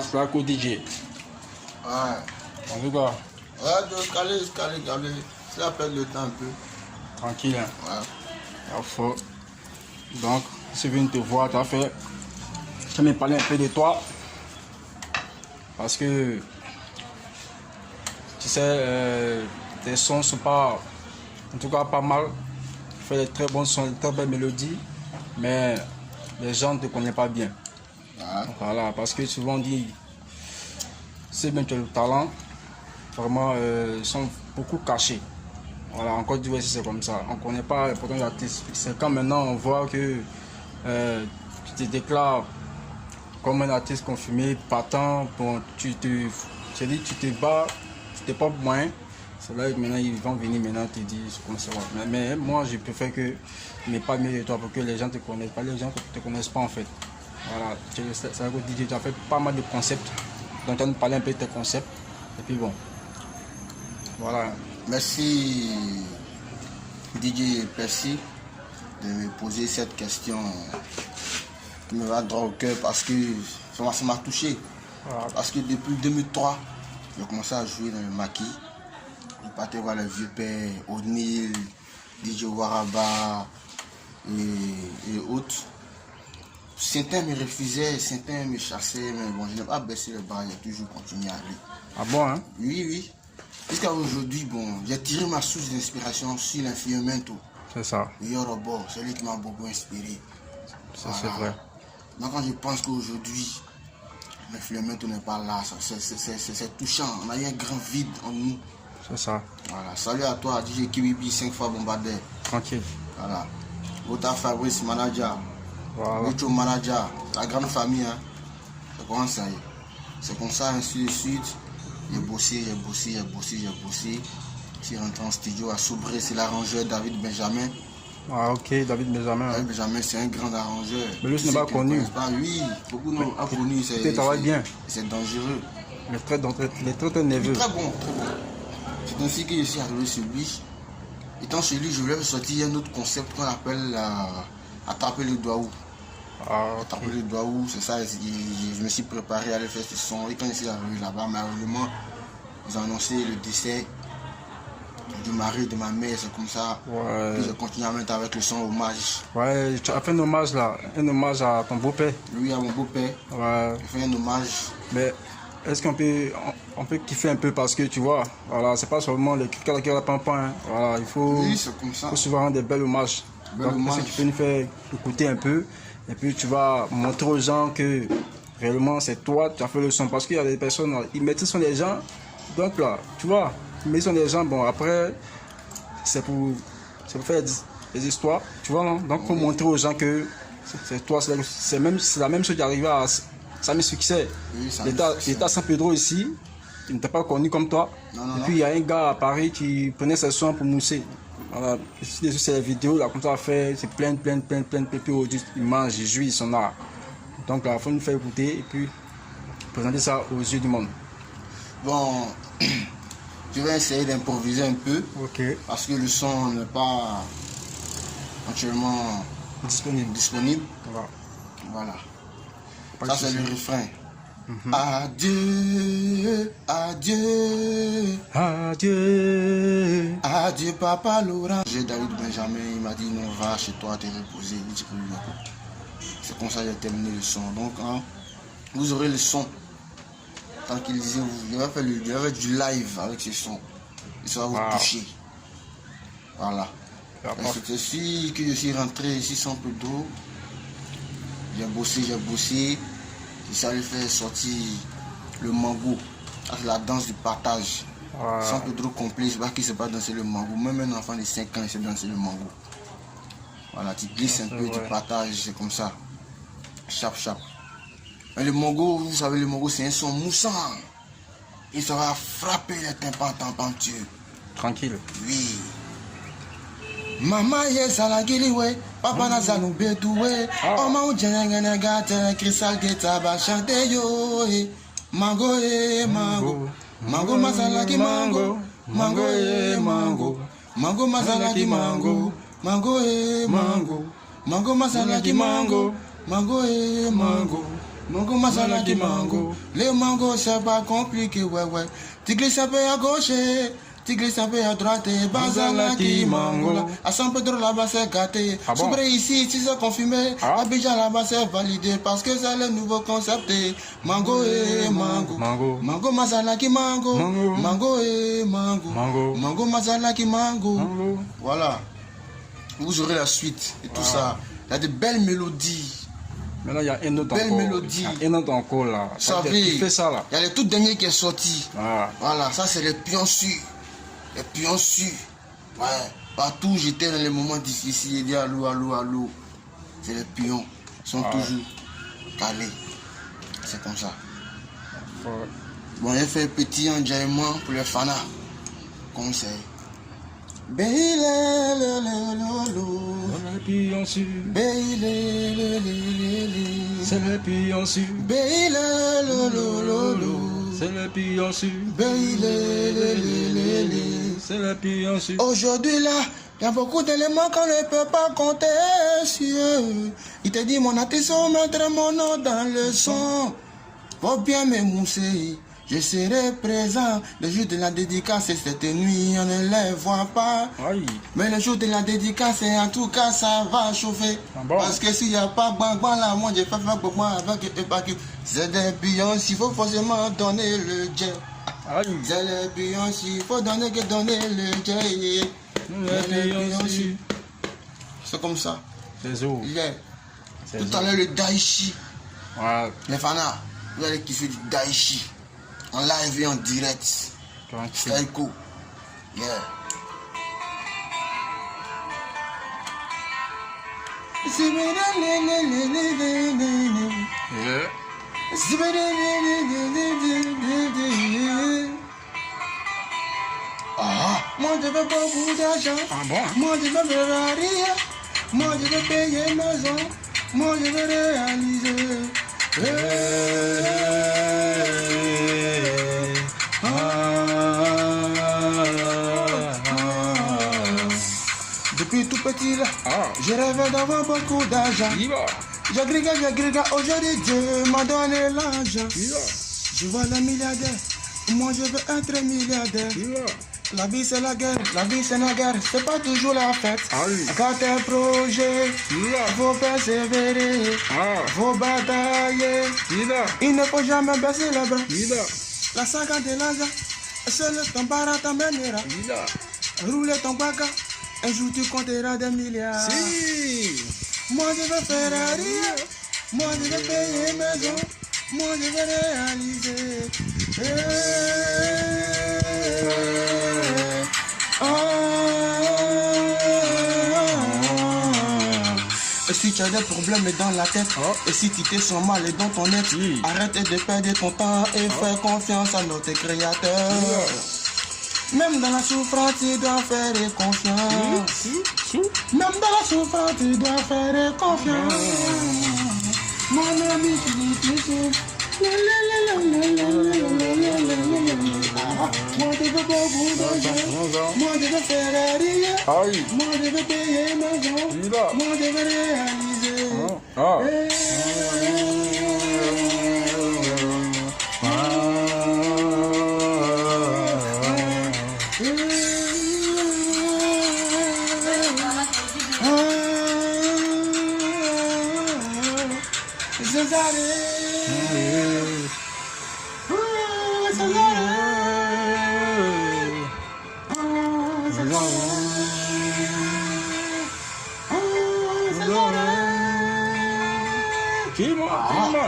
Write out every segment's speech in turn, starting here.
c'est la côte DJ. Ouais. En tout cas. Ouais, de caler. C'est la perdre le temps un peu. Tranquille. Hein. Ouais. À fond. Donc, si je viens te voir, tu as fait. Je vais me parler un peu de toi. Parce que, tu sais, tes sons sont pas, en tout cas pas mal. Tu fais des très bons sons, des très belles mélodies, mais les gens ne te connaissent pas bien. Ouais. Voilà, parce que souvent on dit, c'est bien tu as le talent, vraiment, ils sont beaucoup cachés. Voilà, en Côte d'Ivoire, c'est comme ça. On ne connaît pas pourtant l'artiste. C'est quand maintenant on voit que tu te déclares comme un artiste confirmé, partant, bon, tu te bats, tu te portes moins. C'est là que maintenant ils vont venir maintenant te dire comment ça va. Mais moi je préfère que mais pas mieux de toi pour que les gens te connaissent pas, les gens ne te connaissent pas en fait. Voilà, c'est ça que DJ, tu as fait pas mal de concepts. Donc tu vas nous parler un peu de tes concepts. Et puis bon. Voilà. Merci DJ Percy de me poser cette question qui me va droit au cœur parce que ça m'a touché. Voilà. Parce que depuis 2003, j'ai commencé à jouer dans le maquis. Je partais voir les vieux pères, O'Neill, DJ Waraba et autres. Certains me refusaient, certains me chassaient, mais bon, je n'ai pas baissé le bras, j'ai toujours continué à aller. Ah bon, hein? Oui. Jusqu'à aujourd'hui, bon, j'ai tiré ma source d'inspiration sur l'infirmento. C'est ça. Yorobo, c'est lui qui m'a beaucoup inspiré. Ça, voilà. C'est vrai. Donc quand je pense qu'aujourd'hui, l'infirmento n'est pas là, c'est touchant. On a eu un grand vide en nous. C'est ça. Voilà. Salut à toi, DJ Kibibi, 5 fois bombardé. Tranquille. Voilà. Ota Fabrice, manager. Voilà. Lucho manager. La grande famille, hein. C'est comme ça. C'est comme ça, ainsi de suite. J'ai bossé. Je suis rentré en studio à Soubré, c'est l'arrangeur David Benjamin. Ah ok, David Benjamin. David Benjamin, c'est un grand arrangeur. Mais lui, ce n'est pas connu. Oui, beaucoup n'ont pas connu. Il travaille bien. C'est dangereux. Il est très nerveux. Très bon. C'est ainsi que je suis arrivé sur lui. Étant chez lui, je voulais sortir un autre concept qu'on appelle attraper le doigt où. Attraper le doigt où, c'est ça. Je me suis préparé à aller faire ce son. Et quand je suis arrivé là-bas, malheureusement, ils ont annoncé le décès du mari de ma mère, c'est comme ça. Ouais. Puis j'ai continué à mettre avec le son hommage. Ouais, tu as fait un hommage là, un hommage à ton beau-père. Oui, à mon beau-père. Ouais. J'ai fait un hommage. Mais est-ce qu'on peut, kiffer un peu parce que tu vois, voilà, c'est pas seulement les cris qui rappellent pas, hein. Voilà, il faut, oui, c'est comme ça. Faut souvent rendre des belles hommages. Donc, est-ce que tu peux nous faire écouter un peu et puis tu vas montrer aux gens que réellement c'est toi, tu as fait le son parce qu'il y a des personnes, ils mettent sur les gens, donc là, tu vois. Mais sont des gens, bon après, c'est pour faire des histoires, tu vois, non? Donc pour montrer aux gens que c'est toi, c'est la même chose qui arrive à Samy Succès. Oui, il était à San Pedro ici, il n'était pas connu comme toi. Non, et puis il y a un gars à Paris qui prenait ses soins pour mousser. Voilà, sur ces vidéos, là, comme ça, c'est plein de pépés aujourd'hui, il mange, il jouit son art. Donc là, il faut nous faire écouter et puis présenter ça aux yeux du monde. Bon. Je vais essayer d'improviser un peu. Ok. Parce que le son n'est pas actuellement disponible. Voilà. Ça c'est le refrain. Adieu, adieu, adieu, adieu papa Laurent. J'ai David Benjamin, il m'a dit non, va chez toi te reposer. C'est comme ça que j'ai terminé le son. Donc hein, vous aurez le son. Tant qu'il disait, il va faire du live avec ce son. Et ça va vous toucher. Voilà. C'est ainsi que je suis rentré ici sans peu d'eau. J'ai bossé. Et ça lui fait sortir le mango. La danse du partage. Sans peu d'eau complet, je sais pas qui ne sait pas danser le mango. Même un enfant de 5 ans, il sait danser le mango. Voilà, tu glisses un peu, tu partages, c'est comme ça. Chap. Mais le mongo, vous savez, le mongo, c'est un son moussant. Il ça va frapper les tympans tampanteux. Tranquille. Oui. Maman yes à la guiliwe, papa n'a pas nous bétoué. Oh mon djengene gâte, cristal guetta va chanter yo. Mango mango. Mango masala ki mango. Mango mango. Mango masala ki mango. Mango mango. Mango masala ki mango. Mango mango. Mango, masala qui mango. Les mango, c'est pas compliqué, ouais. Tu glisses un peu à gauche, tu glisses un peu à droite. Bazala qui mango. À San Pedro là-bas, c'est gâté. Sobre ici, si c'est confirmé. Abidjan là-bas, c'est validé. Parce que c'est le nouveau concept. Mango et mango. Mango, masala qui mango. Mango et mango. Mango, masala qui mango. Voilà. Vous aurez la suite et tout ça. Il y a de belles mélodies. Maintenant, il y a un autre belle encore. Mélodie. Il y a un autre encore là. Ça Tu fais ça là. Il y a le tout dernier qui est sorti. Voilà, ça c'est les pions sûrs. Les pions sûrs. Ouais. Partout où j'étais dans les moments difficiles, il dit allô. C'est les pions. Ils sont toujours calés. C'est comme ça. Bon, j'ai fait un petit enjaillement pour les fanas. Conseil. C'est le pion sûr. C'est le pion sûr. C'est le pion sûr. C'est le pion sûr. Aujourd'hui là, il y a beaucoup d'éléments qu'on ne peut pas compter sur eux. Il te dit mon attention, mettre mon nom dans le son. Faut bien m'émousser. Je serai présent le jour de la dédicace et cette nuit on ne les voit pas. Mais le jour de la dédicace en tout cas ça va chauffer. Parce que s'il n'y a pas bang là, moi j'ai fait avec c'est des pions, il faut forcément donner le jet. C'est les pions, il faut donner le jet. C'est comme ça. C'est tout. Tout à l'heure le daichi. Les fanas, vous allez kiffer du daichi. En live et en direct. C'est cool. Yeah. Moi je veux beaucoup d'argent. Moi je veux Ferrari. Moi je veux payer maison. Moi je veux réaliser. Depuis tout petit là, je rêvais d'avoir beaucoup d'argent. J'agrégate, aujourd'hui Dieu m'a donné l'argent. Je vois les milliardaires, moi je veux être milliardaire. La vie c'est la guerre, c'est pas toujours la fête. Quand t'es projet, faut persévérer, faut batailler. Il ne faut jamais baisser les bras. La saga de l'Aza, seul ton bara t'emmènera. Roule ton baka, un jour tu compteras des milliards. Moi je veux Ferrari, moi je veux payer maison, moi je veux réaliser. Et si tu as des problèmes dans la tête, et si tu te sens mal dans ton être, arrête de perdre ton temps et fais confiance à notre créateur. Même dans la souffrance, tu dois faire confiance. Même dans la souffrance, tu dois faire confiance. Mon ami, tu souffres. Moi je veux beaucoup d'argent. Moi je veux Ferrari. Moi je veux payer maison. Moi je veux réaliser.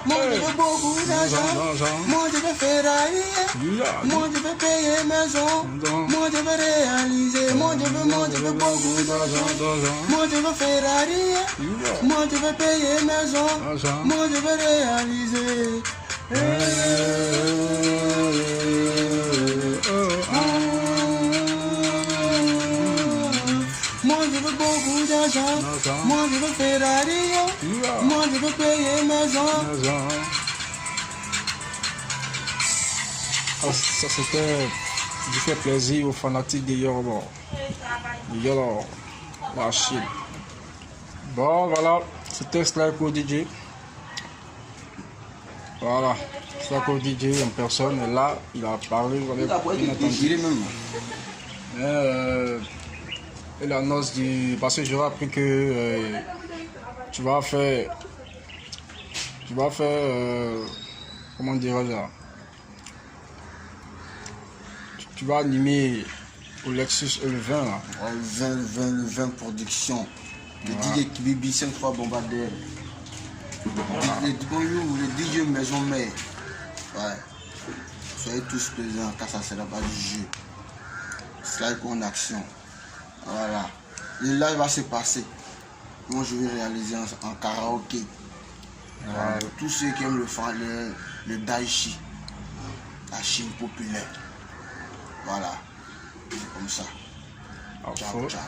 Moi je veux beaucoup d'argent. Moi je veux Ferrari. Moi je veux payer maison. Moi je veux réaliser. Moi je veux beaucoup d'argent. Moi je veux Ferrari. Moi je veux payer maison. Moi je veux réaliser. Moi je veux beaucoup d'argent. Moi je veux Ferrari. Moi je veux payer maison. Ça c'était du fait plaisir aux fanatiques de Yoruba. La Chine. Bon voilà, c'était Sly Pro DJ. Voilà. C'est ça que DJ en personne est là. Il a parlé. Vous avez bien entendu. Et la noce du... Parce que j'aurais appris que tu vas faire... comment dirais-je ça? Tu vas animer au Lexus et le vin là. Ouais, le vin production. Le DJ Kibibi 5-3 Bombardeur. Le DJ Maison Mère. Ouais. Soyez tous présents car ça sera pas du jeu. Slide en action. Voilà. Le live va se passer. Moi je vais réaliser en karaoké. Voilà. Tous ceux qui aiment le daichi. La Chine populaire. Voilà. C'est comme ça. Alors, Ciao, ciao.